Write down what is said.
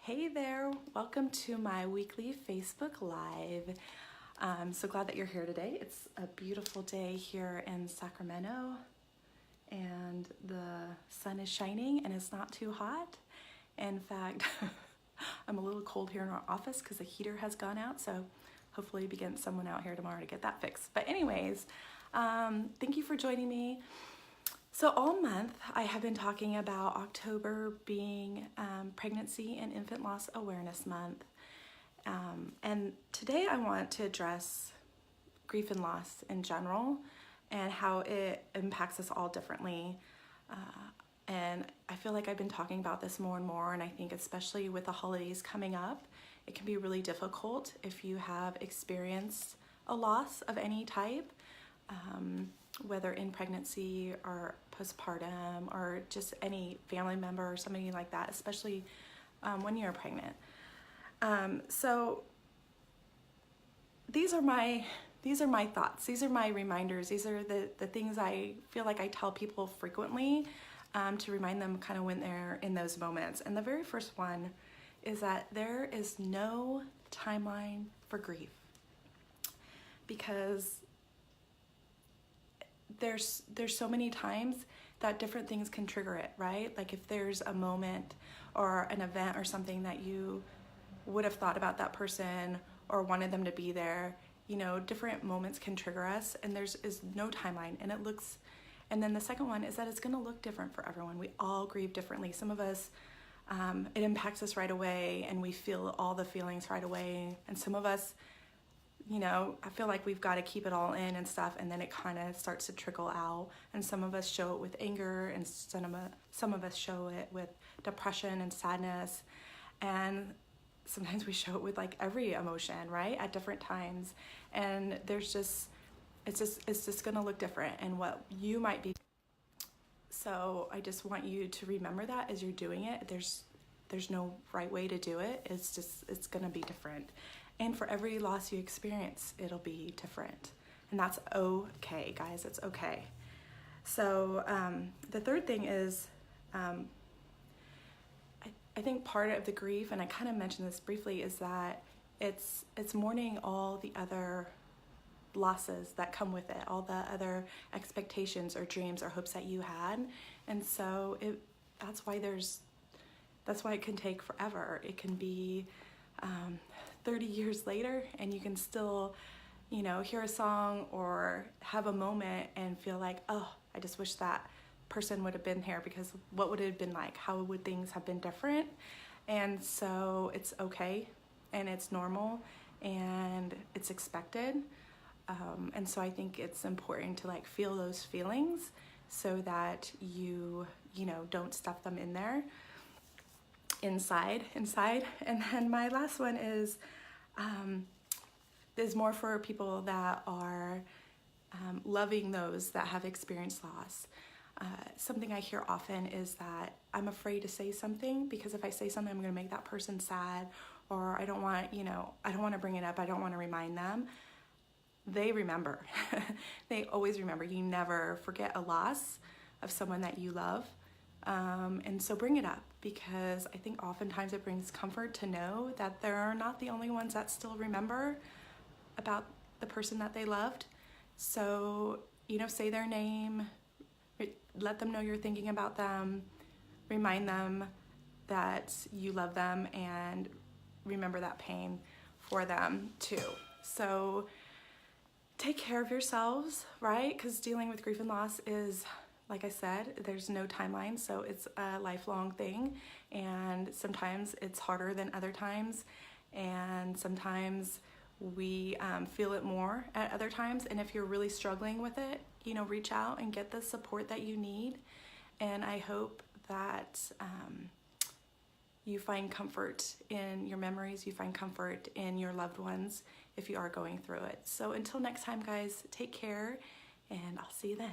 Hey there, welcome to my weekly Facebook Live. I'm so glad that you're here today. It's a beautiful day here in Sacramento and the sun is shining and it's not too hot. In fact, I'm a little cold here in our office because the heater has gone out, so hopefully we get someone out here tomorrow to get that fixed. But anyways, thank you for joining me. So all month I have been talking about October being Pregnancy and Infant Loss Awareness Month. And today I want to address grief and loss in general and how it impacts us all differently. And I feel like I've been talking about this more and more, and I think especially with the holidays coming up, it can be really difficult if you have experienced a loss of any type. Whether in pregnancy or postpartum or just any family member or something like that, especially when you're pregnant. So these are my thoughts. These are my reminders. These are the things I feel like I tell people frequently to remind them kind of when they're in those moments. And the very first one is that there is no timeline for grief, because there's so many times that different things can trigger it, right? Like if there's a moment or an event or something that you would have thought about that person or wanted them to be there, you know, different moments can trigger us, and is no timeline. And then the second one is that it's gonna look different for everyone. We all grieve differently. Some of us, it impacts us right away and we feel all the feelings right away. And some of us, you know, I feel like we've got to keep it all in and stuff, and then it kind of starts to trickle out. And some of us show it with anger, and some of us show it with depression and sadness, and sometimes we show it with like every emotion, right, at different times. And it's just gonna look different, and what you might be. So I just want you to remember that as you're doing it. There's no right way to do it. It's gonna be different. And for every loss you experience, it'll be different. And that's okay, guys, it's okay. So the third thing is, I think part of the grief, and I kind of mentioned this briefly, is that it's mourning all the other losses that come with it, all the other expectations or dreams or hopes that you had. And so that's why it can take forever. It can be 30 years later, and you can still, you know, hear a song or have a moment and feel like, oh, I just wish that person would have been here, because what would it have been like? How would things have been different? And so it's okay, and it's normal, and it's expected. And so I think it's important to like feel those feelings so that you know, don't stuff them in there. Inside. And then my last one is more for people that are loving those that have experienced loss. Something I hear often is that I'm afraid to say something, because if I say something, I'm going to make that person sad, or I don't want to bring it up. I don't want to remind them. They remember. They always remember. You never forget a loss of someone that you love. And so bring it up, because I think oftentimes it brings comfort to know that they're not the only ones that still remember about the person that they loved. So, you know, say their name, let them know you're thinking about them, remind them that you love them, and remember that pain for them too. So take care of yourselves, right? Because dealing with grief and loss is, like I said, there's no timeline, so it's a lifelong thing, and sometimes it's harder than other times, and sometimes we feel it more at other times. And if you're really struggling with it, you know, reach out and get the support that you need. And I hope that you find comfort in your memories, you find comfort in your loved ones if you are going through it. So until next time, guys, take care, and I'll see you then.